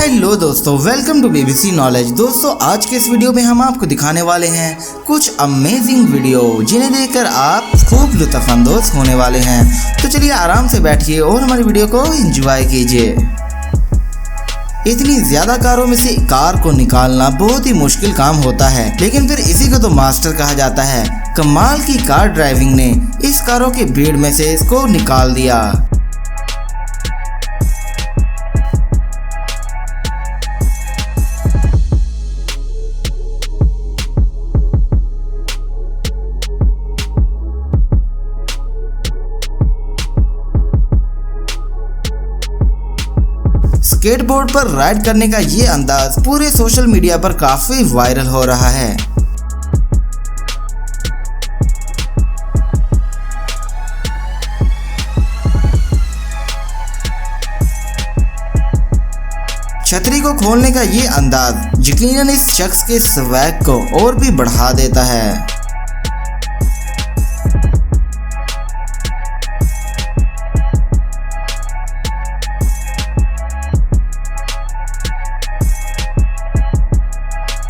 Hello दोस्तों, welcome to BBC knowledge. दोस्तों, आज के इस वीडियो में हम आपको दिखाने वाले हैं कुछ अमेजिंग वीडियो जिन्हें देखकर आप खूब लुत्फानंदोज होने वाले हैं। तो चलिए आराम से बैठिए और हमारी वीडियो को एंजॉय कीजिए। इतनी ज्यादा कारों में से कार को निकालना बहुत ही मुश्किल काम होता है, लेकिन फिर इसी को तो मास्टर कहा जाता है। कमाल की कार ड्राइविंग ने इस कारों की भीड़ में से इसको निकाल दिया। स्केटबोर्ड पर राइड करने का ये अंदाज पूरे सोशल मीडिया पर काफी वायरल हो रहा है। छतरी को खोलने का ये अंदाज यकीनन इस शख्स के स्वैग को और भी बढ़ा देता है।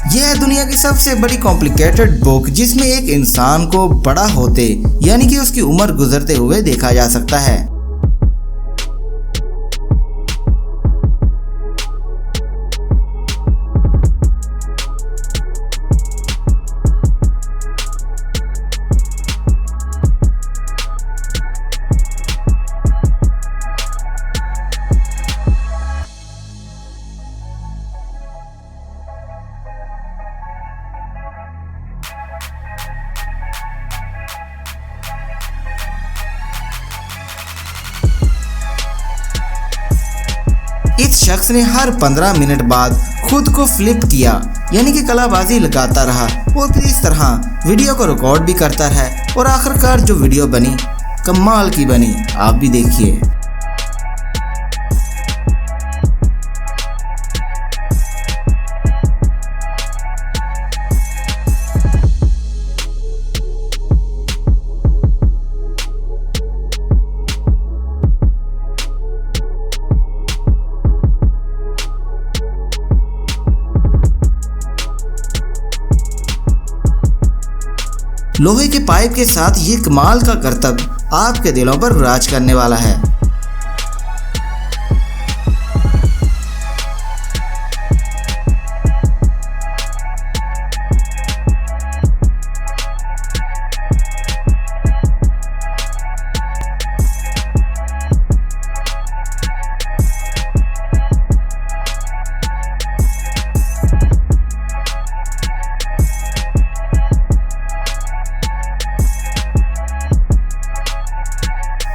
यह है दुनिया की सबसे बड़ी कॉम्प्लिकेटेड बुक जिसमें एक इंसान को बड़ा होते यानी कि उसकी उम्र गुजरते हुए देखा जा सकता है। इस शख्स ने हर 15 मिनट बाद खुद को फ्लिप किया यानी कि कलाबाजी लगाता रहा और फिर इस तरह वीडियो को रिकॉर्ड भी करता रहा और आखिरकार जो वीडियो बनी कमाल की बनी। आप भी देखिए। लोहे के पाइप के साथ ये कमाल का करतब आपके दिलों पर राज करने वाला है।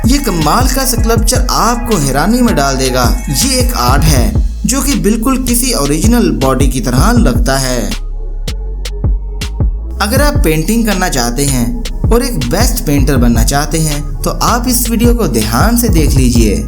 ये कमाल का स्कल्पचर आपको हैरानी में डाल देगा। ये एक आर्ट है जो कि बिल्कुल किसी ओरिजिनल बॉडी की तरह लगता है। अगर आप पेंटिंग करना चाहते हैं और एक बेस्ट पेंटर बनना चाहते हैं तो आप इस वीडियो को ध्यान से देख लीजिए।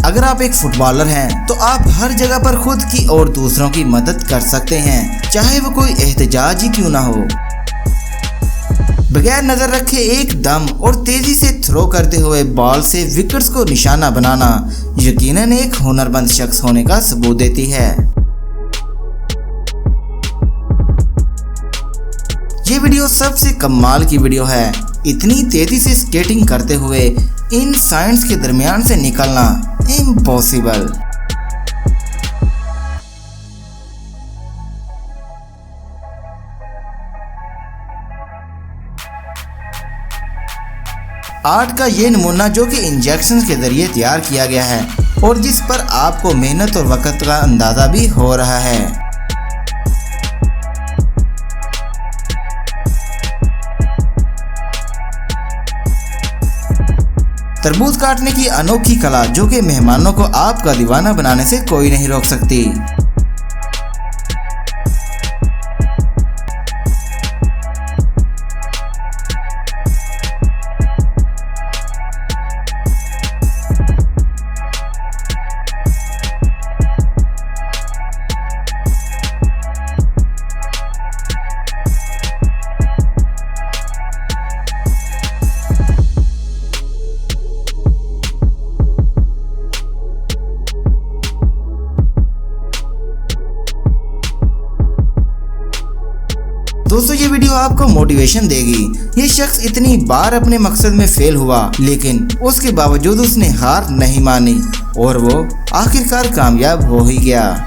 अगर आप एक फुटबॉलर हैं तो आप हर जगह पर खुद की और दूसरों की मदद कर सकते हैं, चाहे वो कोई एहतजाज ही क्यों ना हो। बगैर नजर रखे एकदम और तेजी से थ्रो करते हुए बॉल से विकेट्स को निशाना बनाना यकीनन एक हुनरमंद शख्स होने का सबूत देती है। ये वीडियो सबसे कमाल की वीडियो है। इतनी तेजी से स्केटिंग करते हुए इन साइंस के दरमियान से निकलना इम्पॉसिबल। आर्ट का ये नमूना जो कि इंजेक्शन के जरिए तैयार किया गया है और जिस पर आपको मेहनत और वक्त का अंदाजा भी हो रहा है। तरबूज काटने की अनोखी कला जो कि मेहमानों को आपका दीवाना बनाने से कोई नहीं रोक सकती। दोस्तों ये वीडियो आपको मोटिवेशन देगी। ये शख्स इतनी बार अपने मकसद में फेल हुआ, लेकिन उसके बावजूद उसने हार नहीं मानी और वो आखिरकार कामयाब हो ही गया।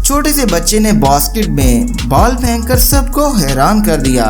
छोटे से बच्चे ने बास्केट में बॉल फेंककर सबको हैरान कर दिया।